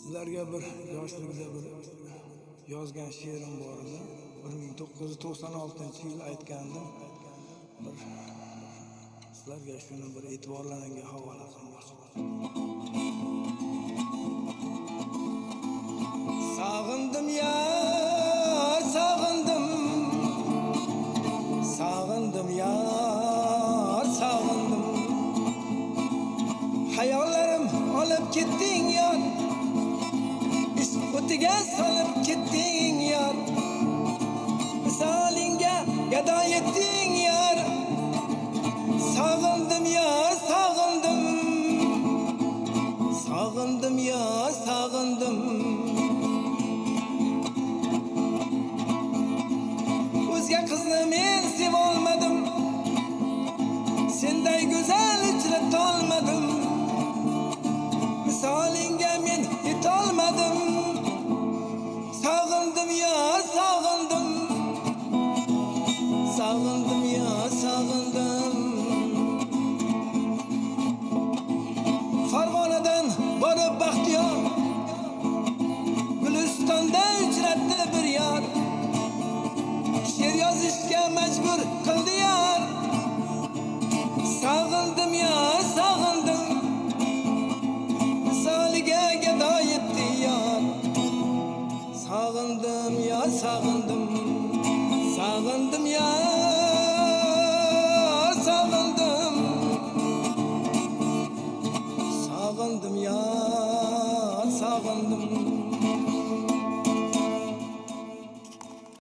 Sizlarga bir yoshligida bir yozgan she'rim bor edi. 1996-yil aytgandim. Sizlarga shuni bir e'tiborlaringga havola qilmoqchiman. Sog'indim ya, sog'indim. Sog'indim ya, sog'indim. Hayollarim olib ketding yor. O'tiga solib ketding yor. Misolingga gado yetding yor. Sog'indim ya, sog'indim. Sog'indim ya, sog'indim. O'zga qizni men sevolmadim. Senday go'zal uchratolmadim. Misolingga men yetolmadim. Sog'indim ya, sog'indim. Sog'indim ya, sog'indim. Farg'onadan borib Baxtiyor Gulistonda uchratdi bir yor. She'r yozishga majbur qildi yor. Sog'indim ya, sog'indim. Misoliga gado yetdi yor. Sog'indim ya, sog'indim. Sog'indim ya,